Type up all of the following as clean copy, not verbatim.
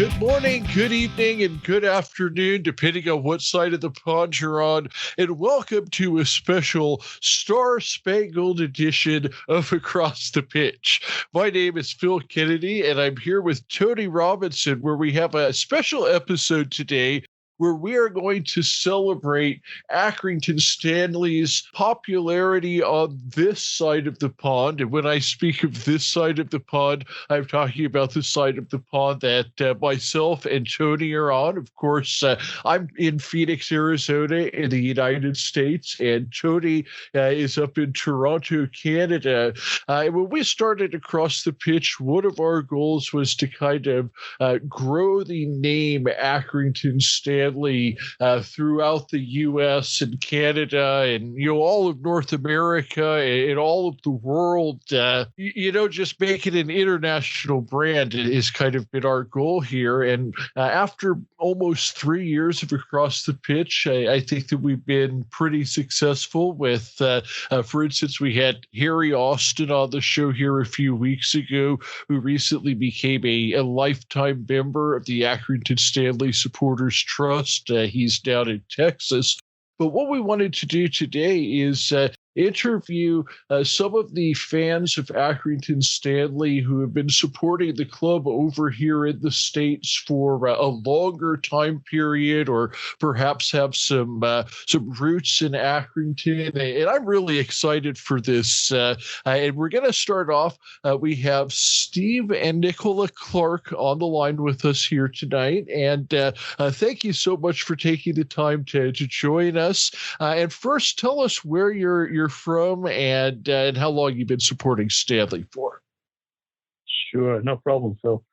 Good morning, good evening, and good afternoon, depending on what side of the pond you're on. And welcome to a special Star-Spangled edition of Across the Pitch. My name is Phil Kennedy, and I'm here with Tony Robinson, where we have a special episode today where we are going to celebrate Accrington Stanley's popularity on this side of the pond. And when I speak of this side of the pond, I'm talking about the side of the pond that myself and Tony are on. Of course, I'm in Phoenix, Arizona in the United States, and Tony is up in Toronto, Canada. When we started Across the Pitch, one of our goals was to kind of grow the name Accrington Stanley throughout the U.S. and Canada and, all of North America and all of the world. Just make it an international brand has kind of been our goal here. And after almost 3 years of Across the Pitch, I think that we've been pretty successful with, for instance, we had Harry Austin on the show here a few weeks ago, who recently became a lifetime member of the Accrington Stanley Supporters Trust. He's down in Texas. But what we wanted to do today is interview some of the fans of Accrington Stanley who have been supporting the club over here in the States for a longer time period, or perhaps have some roots in Accrington. And I'm really excited for this. And we're going to start off. We have Steve and Nicola Clark on the line with us here tonight. And thank you so much for taking the time to join us. And first, tell us where you're from and how long you've been supporting Stanley for. Sure, no problem, Phil.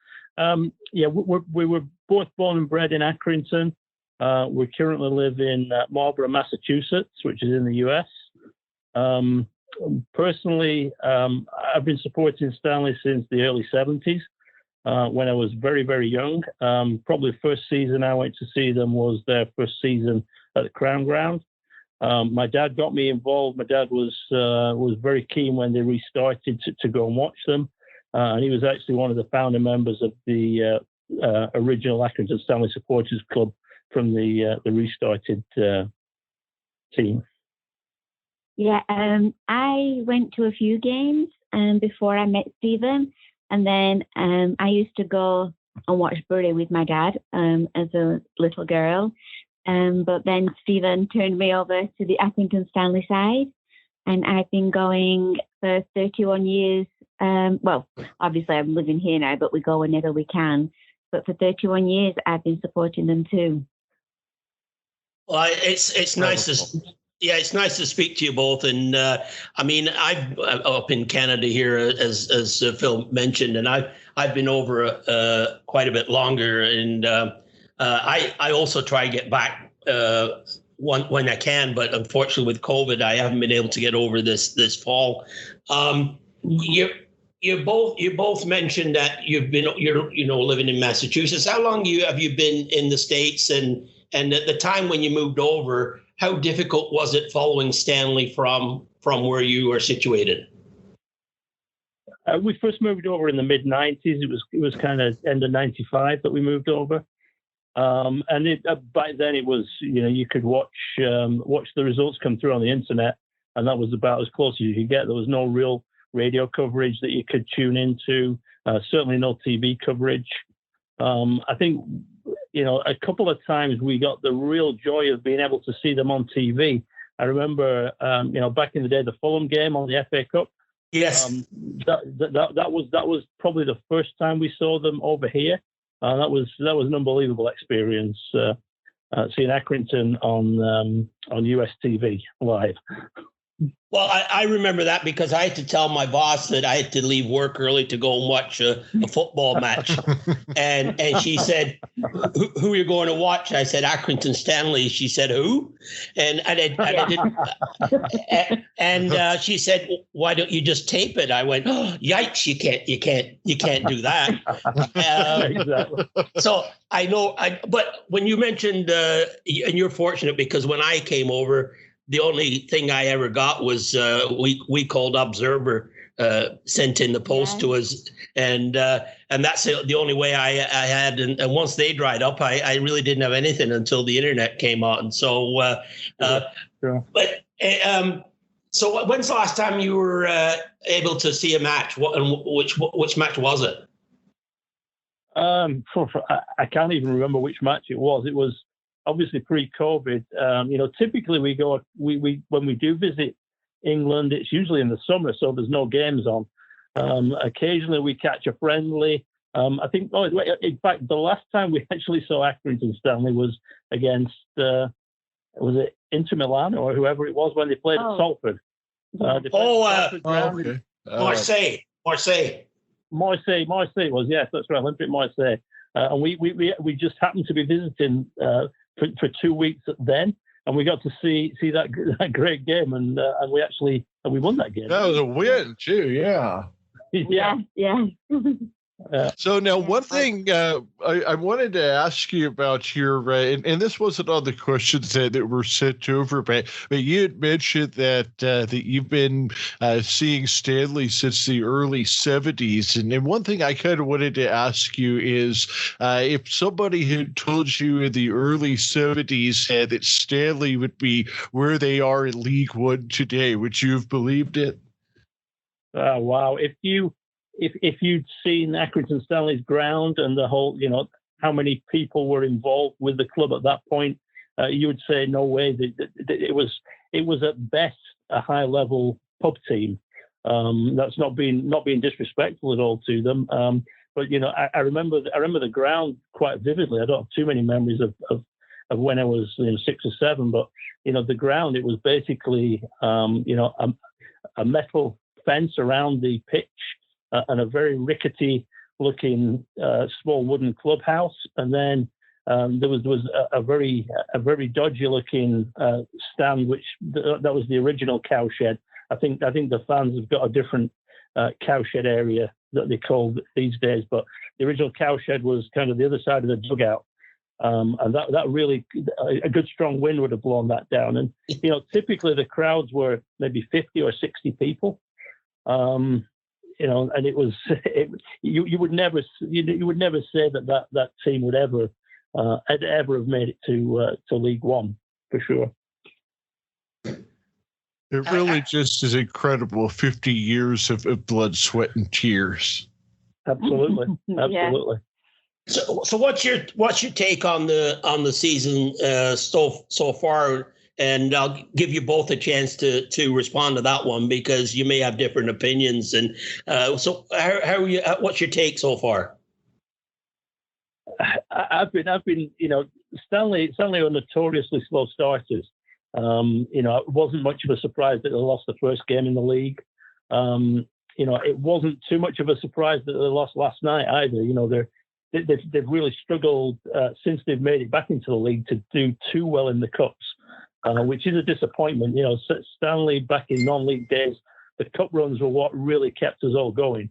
We were both born and bred in Accrington. We currently live in Marlborough, Massachusetts, which is in the U.S. Personally, I've been supporting Stanley since the early 70s, when I was very, very young. Probably the first season I went to see them was their first season at the Crown Ground. My dad got me involved. My dad was very keen when they restarted to go and watch them. And he was actually one of the founder members of the original Accrington Stanley Supporters Club from the restarted team. Yeah, I went to a few games before I met Stephen. And then I used to go and watch Bury with my dad as a little girl. But then Stephen turned me over to the Accrington Stanley side, and I've been going for 31 years. Well, obviously I'm living here now, but we go whenever we can. But for 31 years, I've been supporting them too. Well, it's nice to. Yeah, it's nice to speak to you both. And I'm up in Canada here, as Phil mentioned, and I've been over quite a bit longer. And I also try to get back when I can, but unfortunately with COVID, I haven't been able to get over this fall. You both mentioned that you're living in Massachusetts. How long have you been in the States? And at the time when you moved over, how difficult was it following Stanley from where you are situated? We first moved over in the mid 90s. It was kind of end of 95 that we moved over. And back then it was, you could watch the results come through on the internet, and that was about as close as you could get. There was no real radio coverage that you could tune into, certainly no TV coverage. I think, a couple of times we got the real joy of being able to see them on TV. I remember, back in the day, the Fulham game on the FA Cup. Yes. That was probably the first time we saw them over here. That was an unbelievable experience, seeing Accrington on US TV live. Well, I remember that because I had to tell my boss that I had to leave work early to go and watch a football match. And she said, who are you going to watch? I said, Accrington Stanley. She said, who? And she said, why don't you just tape it? I went, oh, yikes, you can't do that. Exactly. So I know, but when you mentioned, and you're fortunate because when I came over, the only thing I ever got was we called Observer sent in the post to us, and that's the only way I had. And once they dried up, I really didn't have anything until the internet came out. And so, Sure. But so when's the last time you were able to see a match? Which match was it? I can't even remember which match it was. It was obviously pre-COVID. Typically when we do visit England, it's usually in the summer, so there's no games on. Occasionally we catch a friendly. I think, in fact, the last time we actually saw Accrington Stanley was against, was it Inter Milan or whoever it was when they played at Salford? Okay. Marseille was, yes, that's right, Olympique Marseille. And we just happened to be visiting for 2 weeks then, and we got to see that great game, and we won that game. That was a win too, yeah. Yeah. So now one thing I wanted to ask you about here, and this wasn't on the questions that were sent over, but you had mentioned that you've been seeing Stanley since the early 70s. And one thing I kind of wanted to ask you is if somebody had told you in the early 70s that Stanley would be where they are in League One today, would you have believed it? Wow. If you'd seen Accrington Stanley's ground and the whole, how many people were involved with the club at that point, you would say no way. It was at best a high-level pub team. That's not being disrespectful at all to them. But I remember the ground quite vividly. I don't have too many memories of when I was 6 or 7, but the ground, it was basically a metal fence around the pitch. And a very rickety-looking small wooden clubhouse, and then there was a very dodgy-looking stand, which that was the original cowshed. I think the fans have got a different cowshed area that they call these days, but the original cowshed was kind of the other side of the dugout, and that really a good strong wind would have blown that down. And typically the crowds were maybe 50 or 60 people. And it was you would never say that team would ever have made it to League One for sure. It really just is incredible. 50 years of blood, sweat, and tears. Absolutely. Yeah. So what's your take on the season so far? And I'll give you both a chance to respond to that one because you may have different opinions. And so, how are you? What's your take so far? I've been, Stanley are notoriously slow starters. It wasn't much of a surprise that they lost the first game in the league. It wasn't too much of a surprise that they lost last night either. They've really struggled since they've made it back into the league to do too well in the cups. Which is a disappointment. Stanley back in non-league days, the cup runs were what really kept us all going.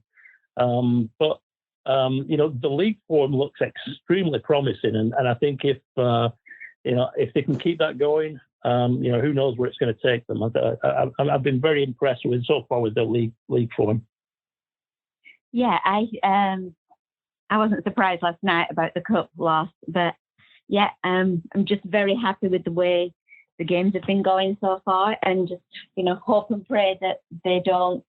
But the league form looks extremely promising, and I think if they can keep that going, who knows where it's going to take them. I've been very impressed with so far with the league form. Yeah, I wasn't surprised last night about the cup loss, but yeah, I'm just very happy with the way the games have been going so far, and just hope and pray that they don't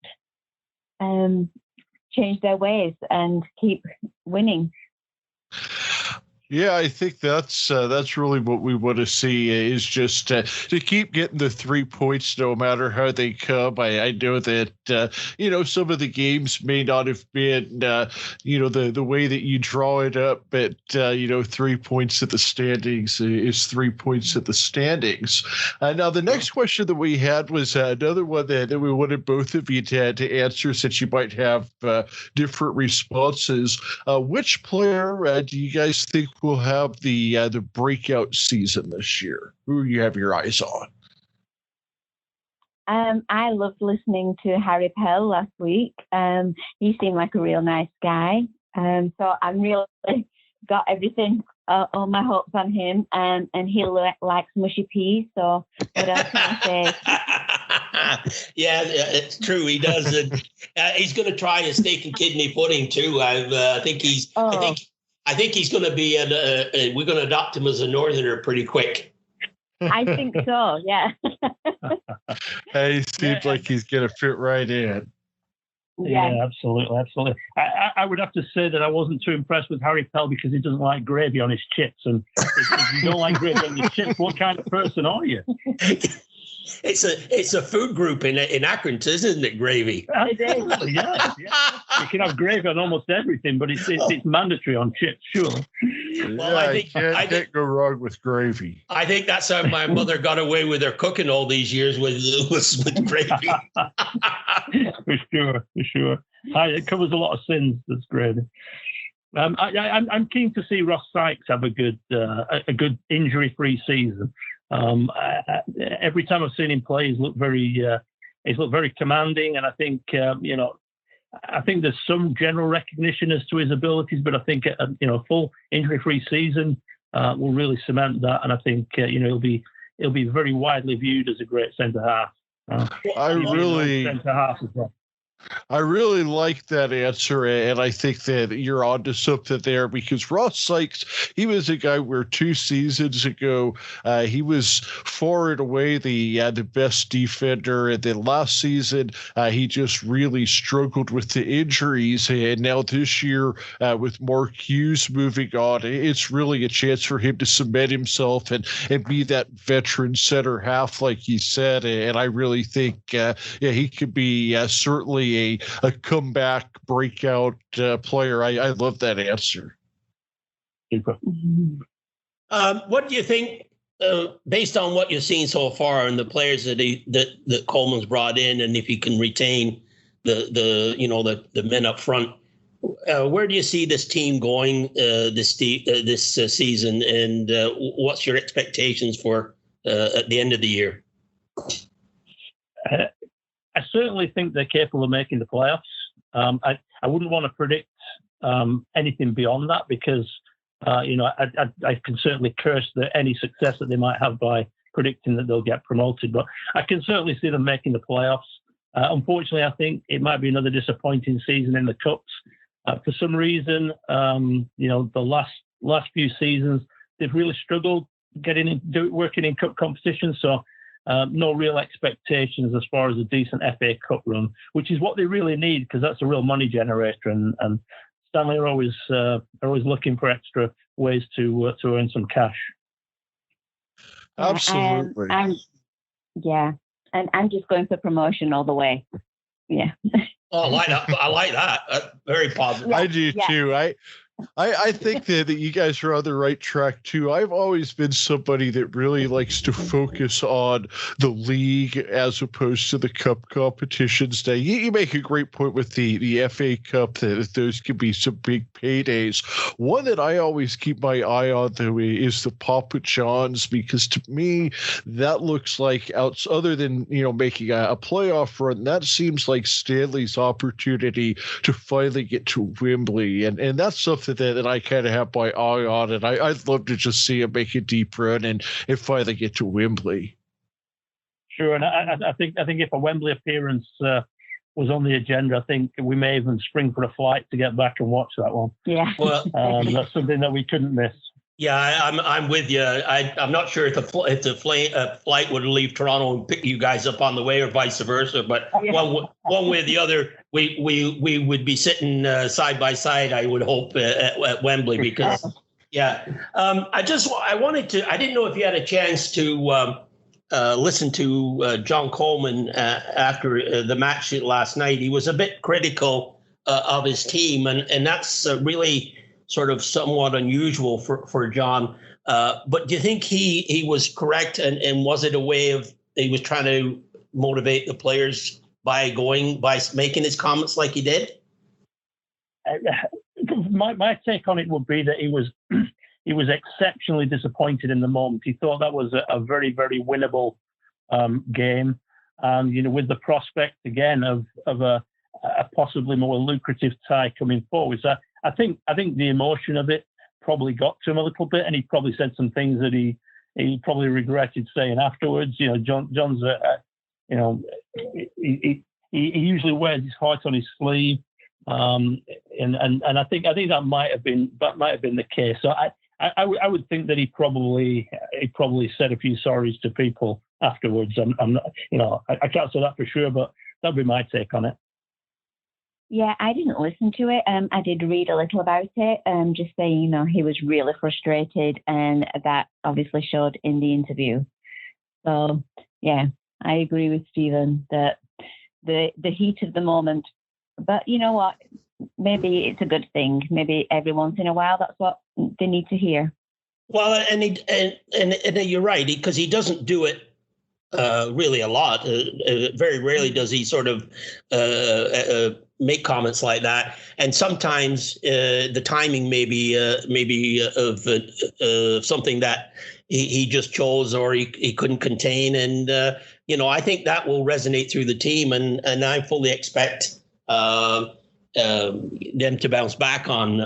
change their ways and keep winning. Yeah, I think that's really what we want to see is just to keep getting the 3 points no matter how they come. I know that some of the games may not have been the way that you draw it up, but 3 points at the standings is 3 points at the standings. Now the next question that we had was another one that we wanted both of you to answer, since you might have different responses. Which player do you guys think will have the breakout season this year? Who you have your eyes on? I loved listening to Harry Pell last week. He seemed like a real nice guy. So I'm really got everything, all my hopes on him. And he likes mushy peas. So what else can I say? Yeah, it's true. He does. And, he's going to try a steak and kidney pudding too. I think he's. I think he's going to be. We're going to adopt him as a northerner pretty quick. I think so. Yeah. He seems like he's going to fit right in. Yeah, absolutely. I would have to say that I wasn't too impressed with Harry Pell because he doesn't like gravy on his chips. And if you don't like gravy on your chips, what kind of person are you? It's a food group in Accrington, isn't it? Gravy. It is. Yeah. You can have gravy on almost everything, but it's mandatory on chips, surely. Well, I can't go wrong with gravy. I think that's how my mother got away with her cooking all these years with gravy. For sure. It covers a lot of sins. That's great. I'm keen to see Ross Sykes have a good injury-free season. Every time I've seen him play, he's looked very commanding, and I think I think there's some general recognition as to his abilities, but I think a full injury-free season will really cement that, and I think he'll be very widely viewed as a great centre half. I really like that answer, and I think that you're onto something there because Ross Sykes, he was a guy where 2 seasons ago he was far and away the best defender, and then last season he just really struggled with the injuries, and now this year with Mark Hughes moving on, it's really a chance for him to cement himself and be that veteran center half, like he said, and I really think he could be certainly a comeback breakout player. I love that answer. What do you think, based on what you've seen so far and the players that Coleman's brought in, and if he can retain the men up front, where do you see this team going this season, and what's your expectations for at the end of the year? I certainly think they're capable of making the playoffs. I wouldn't want to predict anything beyond that because, I can certainly curse any success that they might have by predicting that they'll get promoted. But I can certainly see them making the playoffs. Unfortunately, I think it might be another disappointing season in the Cups. For some reason, the last few seasons, they've really struggled working in Cup competition. So no real expectations as far as a decent FA Cup run, which is what they really need because that's a real money generator. And Stanley are always looking for extra ways to earn some cash. Absolutely. And I'm just going for promotion all the way. Yeah. Oh, I like that. Very positive. I do too. I think that you guys are on the right track too. I've always been somebody that really likes to focus on the league as opposed to the cup competitions. Now, you make a great point with the FA Cup that those could be some big paydays. One that I always keep my eye on though is the Papa John's, because to me that looks like other than making a playoff run, that seems like Stanley's opportunity to finally get to Wembley, and that's something that I kind of have my eye on, and I'd love to just see him make a deep run and finally get to Wembley. Sure, and I think if a Wembley appearance was on the agenda, I think we may even spring for a flight to get back and watch that one. Yeah, well, that's something that we couldn't miss. Yeah, I'm with you. I'm not sure if the flight would leave Toronto and pick you guys up on the way, or vice versa. But one way or the other, we would be sitting side by side, I would hope, at Wembley, because I didn't know if you had a chance to listen to John Coleman after the match last night. He was a bit critical of his team, and that's really sort of somewhat unusual for John. But do you think he was correct, and was it a way of he was trying to motivate the players by making his comments like he did? My take on it would be that he was exceptionally disappointed in the moment. He thought that was a very, very winnable game, and with the prospect again of a possibly more lucrative tie coming forward. So I think the emotion of it probably got to him a little bit, and he probably said some things that he probably regretted saying afterwards. John's he usually wears his heart on his sleeve, and I think that might have been the case. So I would think that he probably said a few sorries to people afterwards. I'm not, I can't say that for sure, but that'd be my take on it. Yeah, I didn't listen to it. I did read a little about it, just saying, he was really frustrated, and that obviously showed in the interview. So, yeah, I agree with Stephen that the heat of the moment. But you know what? Maybe it's a good thing. Maybe every once in a while, that's what they need to hear. Well, and you're right, because he doesn't do it really a lot. Very rarely does he sort of make comments like that. And sometimes the timing may be of something that he just chose or he couldn't contain. And, I think that will resonate through the team. And I fully expect them to bounce back on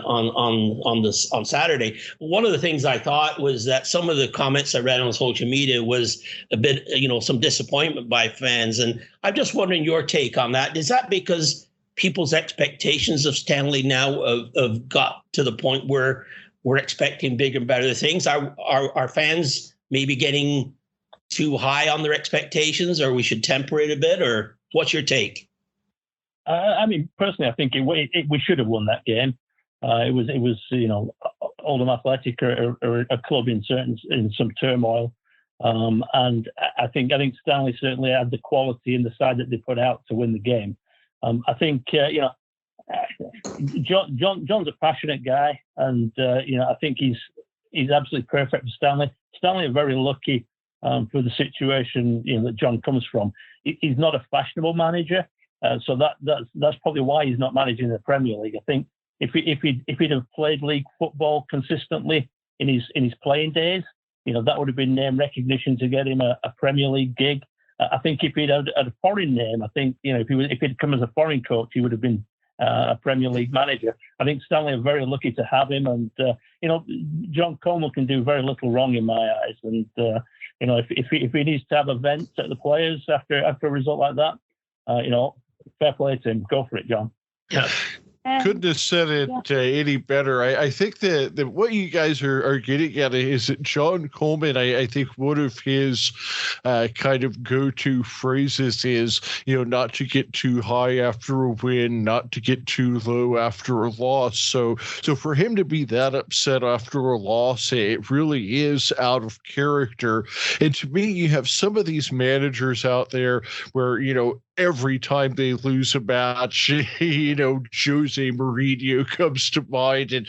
Saturday. One of the things I thought was that some of the comments I read on social media was a bit, some disappointment by fans. And I'm just wondering your take on that. Is that because people's expectations of Stanley now have got to the point where we're expecting bigger and better things? Are fans maybe getting too high on their expectations, or we should temper it a bit? Or what's your take? Personally, I think we should have won that game. It was Oldham Athletic are a club in some turmoil, and I think Stanley certainly had the quality in the side that they put out to win the game. I think John's a passionate guy, and I think he's absolutely perfect for Stanley. Stanley are very lucky for the situation that John comes from. He's not a fashionable manager. So that's probably why he's not managing the Premier League. I think if he'd have played league football consistently in his playing days, that would have been name recognition to get him a Premier League gig. I think if he'd had a foreign name, I think if he'd come as a foreign coach, he would have been a Premier League manager. I think Stanley are very lucky to have him, and John Coleman can do very little wrong in my eyes. And if he needs to have a vent at the players after a result like that, fair play to him. Go for it, John. Yeah. Couldn't have said it any better. I think that what you guys are getting at is that John Coleman, I think one of his kind of go-to phrases is, not to get too high after a win, not to get too low after a loss. So for him to be that upset after a loss, it really is out of character. And to me, you have some of these managers out there where, every time they lose a match, Jose Mourinho comes to mind, and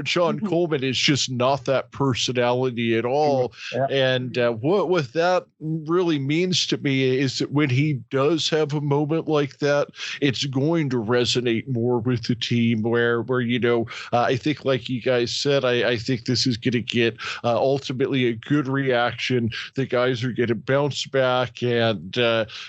John Coleman is just not that personality at all. Yeah. And what that really means to me is that when he does have a moment like that, it's going to resonate more with the team. Where I think, like you guys said, I think this is going to get ultimately a good reaction. The guys are going to bounce back, and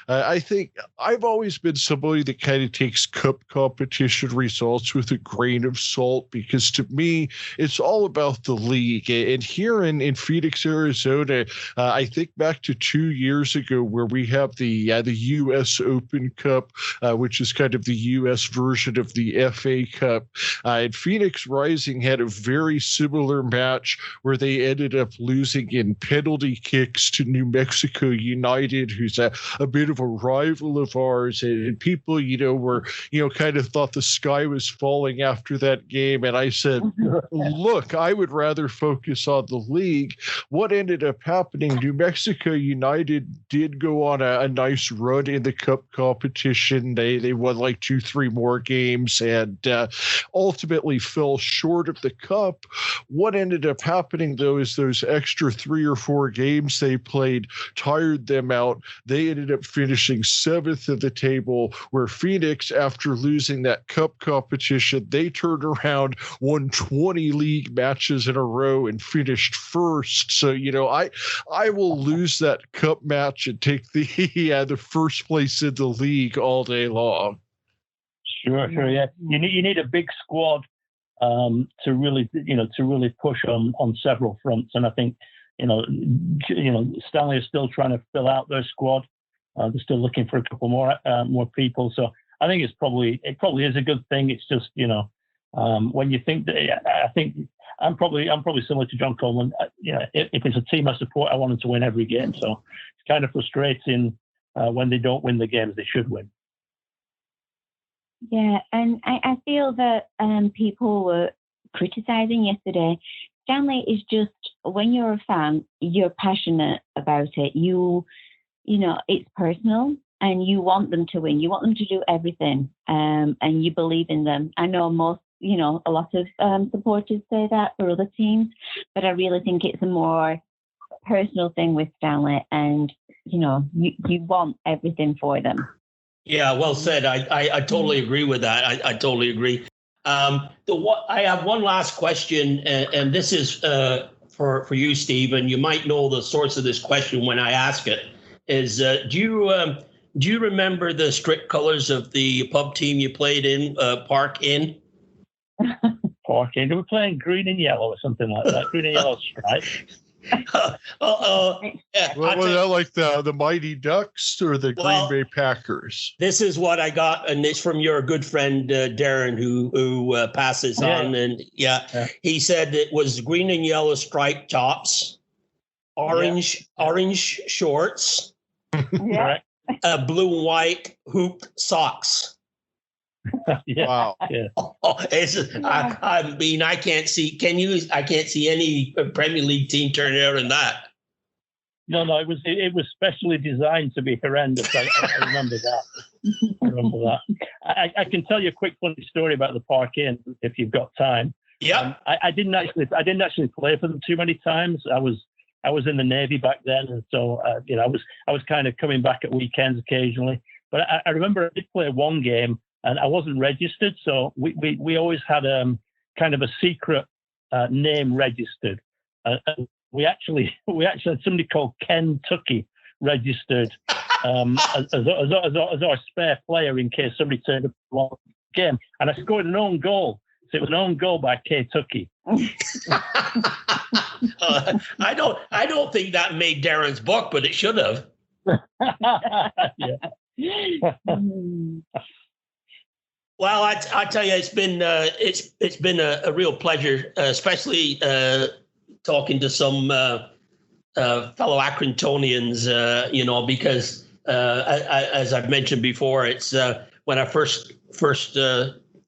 I think I've always been somebody that kind of takes cup competition results with a grain of salt, because to me, it's all about the league. And here in Phoenix, Arizona, I think back to 2 years ago where we have the U.S. Open Cup, which is kind of the U.S. version of the FA Cup. And Phoenix Rising had a very similar match where they ended up losing in penalty kicks to New Mexico United, who's a bit of a rival of ours. And people, were, kind of thought the sky was falling after that game. And I said, look, I would rather focus on the league. What ended up happening, New Mexico United did go on a nice run in the cup competition. They won like 2-3 more games and ultimately fell short of the cup. What ended up happening, though, is those extra 3 or 4 games they played tired them out. They ended up finishing 7th of the table, where Phoenix, after losing that cup competition, they turned around, won 20 league matches in a row and finished first. So, I will lose that cup match and take the first place in the league all day long. Sure, yeah. You need a big squad to really push on several fronts, and I think Stanley is still trying to fill out their squad. they're still looking for a couple more people. So I think it probably is a good thing. It's just, when you think that, I think I'm probably similar to John Coleman. If it's a team I support, I want them to win every game. So it's kind of frustrating when they don't win the games they should win. Yeah, and I feel that people were criticizing yesterday. Stanley is just, when you're a fan, you're passionate about it. It's personal, and you want them to win. You want them to do everything, and you believe in them. I know a lot of supporters say that for other teams, but I really think it's a more personal thing with Stanley, and you want everything for them. Yeah, well said. I totally agree with that. I totally agree. I have one last question, and this is for you, Steve, and you might know the source of this question when I ask it. Is do you remember the strict colors of the pub team you played in, Park Inn? Park Inn. They were playing green and yellow or something like that. Green and yellow stripe. Was that like the Mighty Ducks or the Green Bay Packers? This is what I got, and it's from your good friend Darren, who passes on, and he said it was green and yellow striped tops, orange shorts, blue and white hooped socks. Wow. Yeah. I mean, I can't see. I can't see any Premier League team turning out in that. No, it was specially designed to be horrendous. I remember that. I can tell you a quick funny story about the Park Inn if you've got time. Yeah. I didn't actually play for them too many times. I was in the Navy back then, and so I was kind of coming back at weekends occasionally. But I remember I did play one game, and I wasn't registered, so we always had kind of a secret name registered. We actually had somebody called Kentucky registered as our spare player in case somebody turned up for the game, and I scored an own goal. So it was an own goal by Kentucky. I don't think that made Darren's book, but it should have. Yeah. Well, I tell you, it's been a real pleasure, especially talking to some fellow Accringtonians, because as I've mentioned before, it's when I first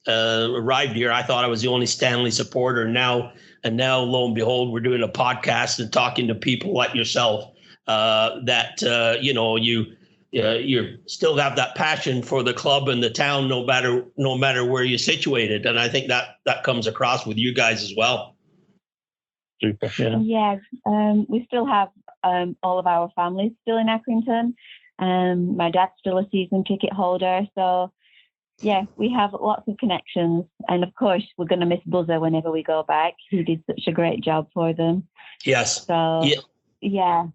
arrived here, I thought I was the only Stanley supporter. Now, lo and behold, we're doing a podcast and talking to people like yourself that you still have that passion for the club and the town, no matter where you're situated. And I think that comes across with you guys as well. Super. Yeah. Yes. We still have all of our families still in Accrington. My dad's still a season ticket holder. So, yeah, we have lots of connections. And, of course, we're going to miss Buzzer whenever we go back. He did such a great job for them. Yes. So, yeah.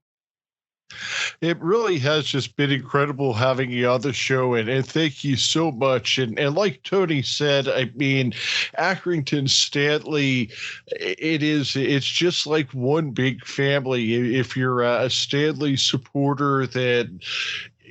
It really has just been incredible having you on the show, and thank you so much. And like Tony said, I mean, Accrington Stanley, it's just like one big family. If you're a Stanley supporter, then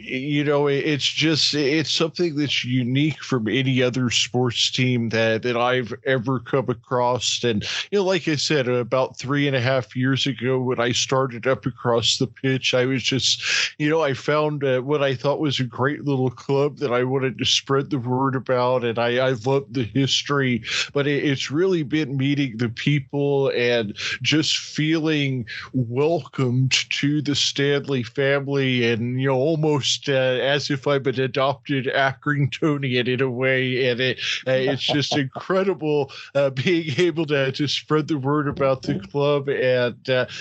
it's something that's unique from any other sports team that I've ever come across. And, like I said, about 3.5 years ago when I started up across the pitch, I was just, I found what I thought was a great little club that I wanted to spread the word about. And I loved the history, but it's really been meeting the people and just feeling welcomed to the Stanley family, and, almost as if I'm an adopted Accringtonian in a way. And it's just incredible being able to spread the word about the club and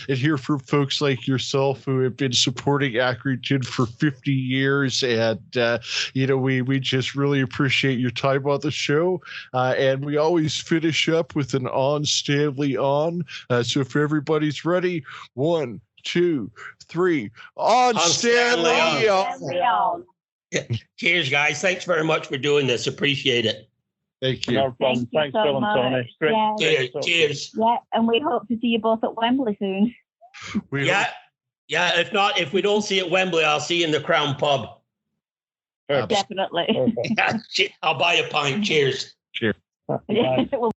hear from folks like yourself who have been supporting Accrington for 50 years. And, we just really appreciate your time on the show. And we always finish up with an on Stanley on. So if everybody's ready, 1, 2, 3, on Stanley on. Yeah. Cheers, guys. Thanks very much for doing this. Appreciate it. Thank you. No problem. Thanks, so Phil and Tony. Great. Cheers. Yeah, and we hope to see you both at Wembley soon. Yeah, if we don't see you at Wembley, I'll see you in the Crown Pub. Definitely. I'll buy a pint. Cheers. Cheers. Well,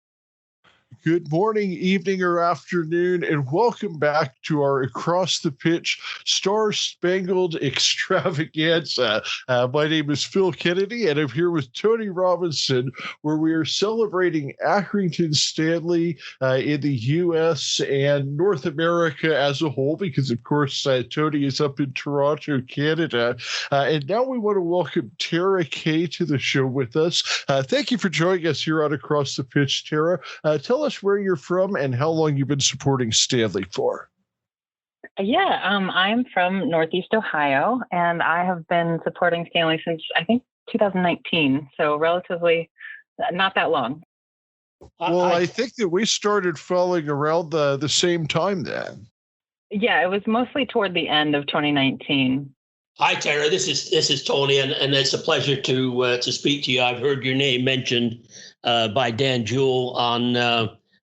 Good morning, evening, or afternoon, and welcome back to our Across the Pitch Star Spangled Extravaganza. My name is Phil Kennedy, and I'm here with Tony Robinson, where we are celebrating Accrington Stanley in the U.S. and North America as a whole, because, of course, Tony is up in Toronto, Canada. And now we want to welcome Tara Kay to the show with us. Thank you for joining us here on Across the Pitch, Tara. Tell us where you're from and how long you've been supporting Stanley for. Yeah, I'm from Northeast Ohio, and I have been supporting Stanley since, I think, 2019, so relatively not that long. Well, I think that we started following around the same time then. Yeah, it was mostly toward the end of 2019. Hi, Tara. This is Tony, and it's a pleasure to speak to you. I've heard your name mentioned by Dan Jewell on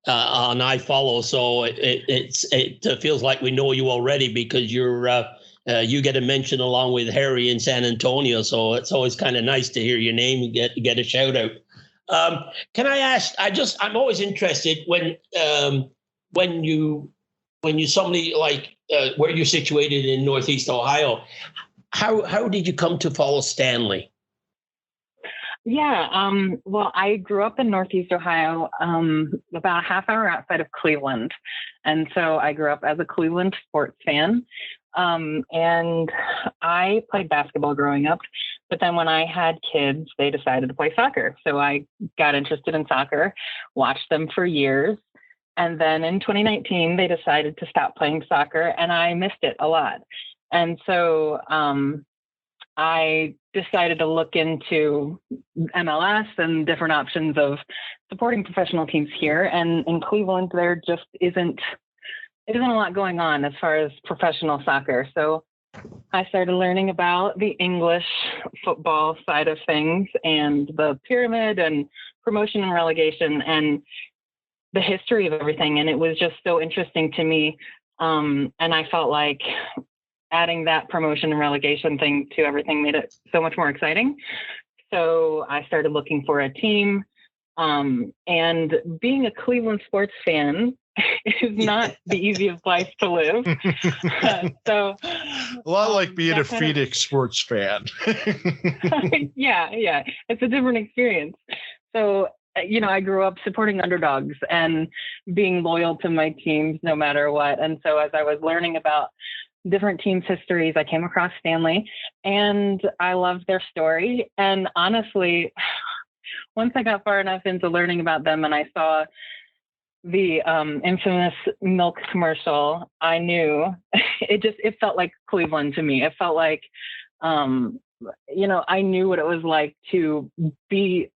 iFollow, so it feels like we know you already because you get a mention along with Harry in San Antonio. So it's always kind of nice to hear your name and get a shout out. Can I ask? I'm always interested when you somebody like where you're situated in Northeast Ohio. How did you come to follow Stanley? Yeah, well, I grew up in Northeast Ohio, about a half hour outside of Cleveland. And so I grew up as a Cleveland sports fan. And I played basketball growing up. But then when I had kids, they decided to play soccer. So I got interested in soccer, watched them for years. And then in 2019, they decided to stop playing soccer, and I missed it a lot. And so I decided to look into MLS and different options of supporting professional teams here. And in Cleveland, there just isn't a lot going on as far as professional soccer. So I started learning about the English football side of things and the pyramid and promotion and relegation and the history of everything. And it was just so interesting to me. And I felt like adding that promotion and relegation thing to everything made it so much more exciting. So I started looking for a team. And being a Cleveland sports fan is not the easiest life to live. So a lot like being a Phoenix sports fan. Yeah. It's a different experience. So, I grew up supporting underdogs and being loyal to my teams no matter what. And so as I was learning about different teams' histories, I came across Stanley, and I loved their story. And honestly, once I got far enough into learning about them and I saw the infamous milk commercial, I knew it felt like Cleveland to me. It felt like, I knew what it was like to be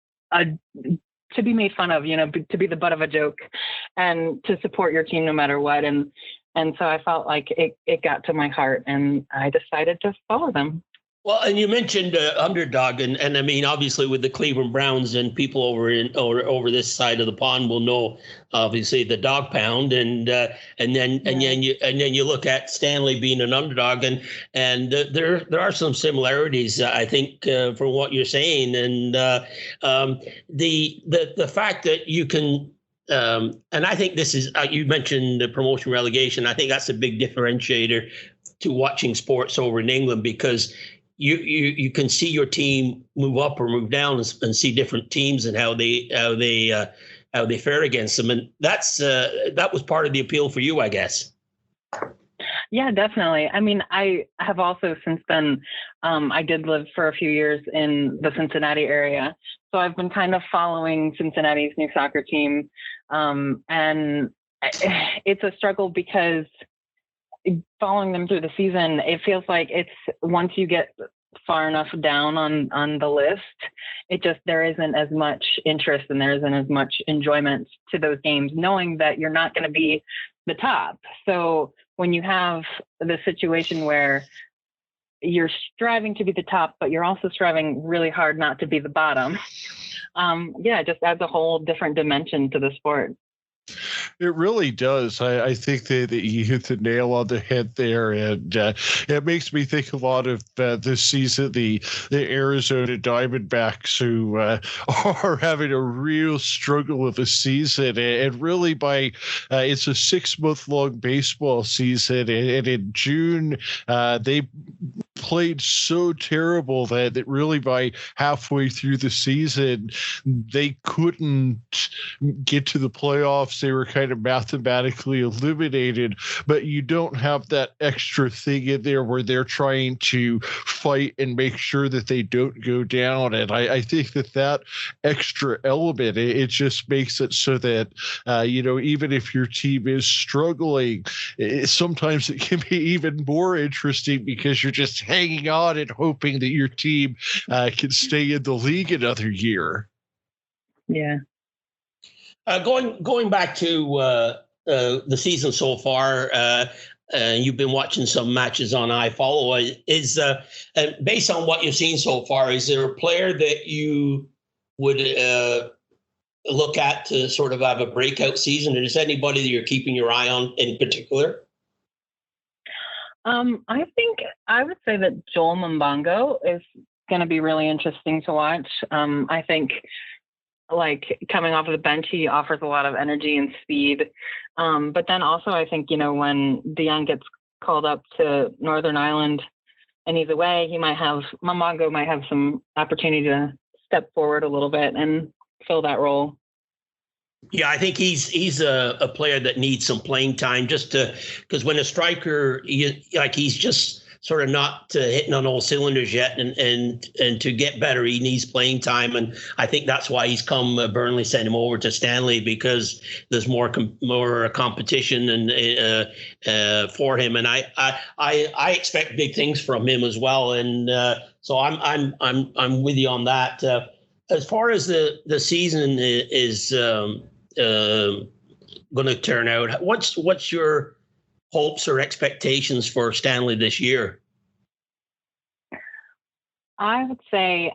made fun of, to be the butt of a joke and to support your team no matter what. And so I felt like it got to my heart, and I decided to follow them. Well, and you mentioned underdog, and I mean, obviously with the Cleveland Browns, and people over this side of the pond will know, obviously, the dog pound, and then you look at Stanley being an underdog, and there are some similarities, I think, from what you're saying, and the fact that you can. And I think this is, you mentioned the promotion relegation. I think that's a big differentiator to watching sports over in England, because you can see your team move up or move down and see different teams and how they fare against them. And that was part of the appeal for you, I guess. Yeah, definitely. I mean, I have also since then, I did live for a few years in the Cincinnati area. So I've been kind of following Cincinnati's new soccer team. And it's a struggle because following them through the season, it feels like it's once you get far enough down on the list, there isn't as much interest and there isn't as much enjoyment to those games, knowing that you're not going to be the top. So when you have the situation where you're striving to be the top, but you're also striving really hard not to be the bottom, it just adds a whole different dimension to the sport. It really does. I think that you hit the nail on the head there, and it makes me think a lot of this season, the Arizona Diamondbacks, who are having a real struggle of a season, and really by it's a 6-month-long baseball season, and in June they played so terrible that really by halfway through the season they couldn't get to the playoffs. They were kind of mathematically eliminated, but you don't have that extra thing in there where they're trying to fight and make sure that they don't go down. And I think that extra element, it just makes it so that even if your team is struggling, sometimes it can be even more interesting because you're just hanging on and hoping that your team can stay in the league another year. Yeah. Going back to the season so far, you've been watching some matches on iFollow. Is based on what you've seen so far, is there a player that you would look at to sort of have a breakout season? Or is anybody that you're keeping your eye on in particular? I think I would say that Joel Mbongo is going to be really interesting to watch. I think, like, coming off of the bench, he offers a lot of energy and speed. But then also, I think, when Dion gets called up to Northern Ireland and he's away, Mbongo might have some opportunity to step forward a little bit and fill that role. Yeah, I think he's a player that needs some playing time because when a striker, he's just sort of not hitting on all cylinders yet, and to get better, he needs playing time, and I think that's why he's come. Burnley sent him over to Stanley because there's more competition and for him, and I expect big things from him as well, and so I'm with you on that. As far as the season is going to turn out, what's your hopes or expectations for Stanley this year? I would say,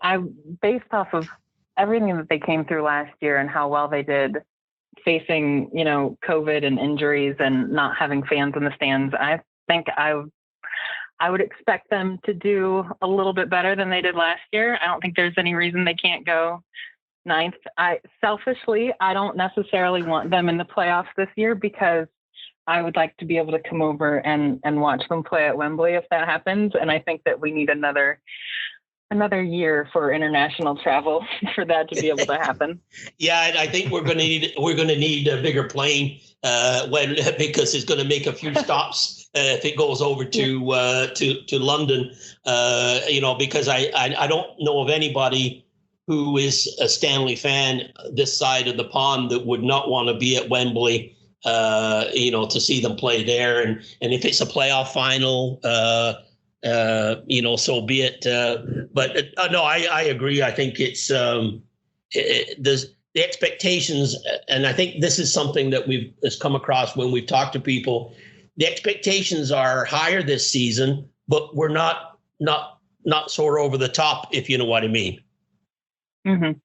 based off of everything that they came through last year and how well they did facing, COVID and injuries and not having fans in the stands, I think I would expect them to do a little bit better than they did last year. I don't think there's any reason they can't go 9th. Selfishly, I don't necessarily want them in the playoffs this year because I would like to be able to come over and watch them play at Wembley if that happens. And I think that we need another year for international travel for that to be able to happen. Yeah, I think we're going to need a bigger plane because it's going to make a few stops if it goes over to London. Because I don't know of anybody who is a Stanley fan this side of the pond that would not want to be at Wembley. To see them play there, and if it's a playoff final, so be it. But no, I agree. I think it's there's the expectations, and I think this is something that has come across when we've talked to people. The expectations are higher this season, but we're not sort of over the top, if you know what I mean. Mm-hmm.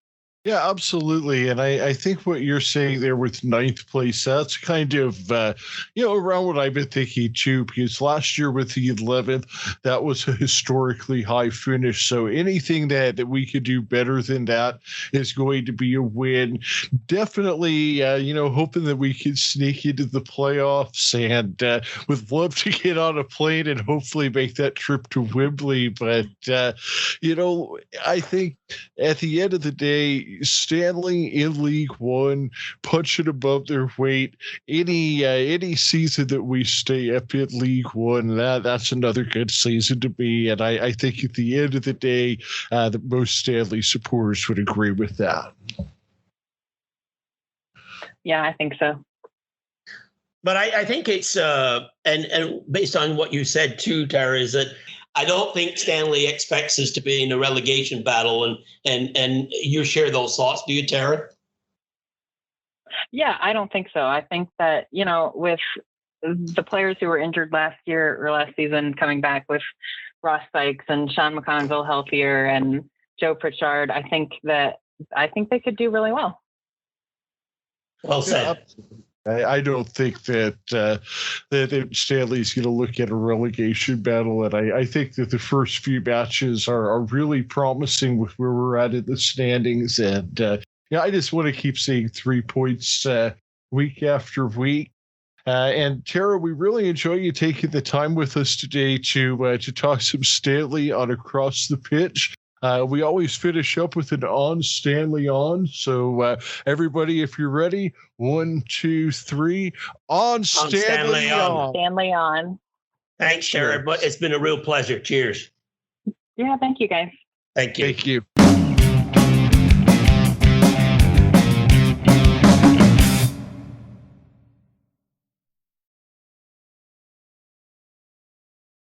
Yeah, absolutely. And I think what you're saying there with 9th place, that's kind of, around what I've been thinking too, because last year with the 11th, that was a historically high finish. So anything that we could do better than that is going to be a win. Definitely, hoping that we can sneak into the playoffs, and would love to get on a plane and hopefully make that trip to Wembley. But, I think at the end of the day, Stanley in League One, punching above their weight. Any season that we stay up in League One, that's another good season to me. And I think at the end of the day, that most Stanley supporters would agree with that. Yeah, I think so. But I think it's and based on what you said too, Tara, is that I don't think Stanley expects us to be in a relegation battle, and you share those thoughts, do you, Tara? Yeah, I don't think so. I think that, with the players who were injured last season coming back, with Ross Sykes and Sean McConville healthier and Joe Pritchard, I think they could do really well. Well said. I don't think that that Stanley's going to look at a relegation battle, and I think that the first few matches are really promising with where we're at in the standings. And I just want to keep seeing 3 points week after week. And Tara, we really enjoy you taking the time with us today to talk some Stanley on Across the Pitch. We always finish up with an on Stanley on. So everybody, if you're ready, 1, 2, 3, on Stanley on. Stanley on. Thanks, Sharon. But it's been a real pleasure. Cheers. Yeah, thank you, guys. Thank you. Thank you.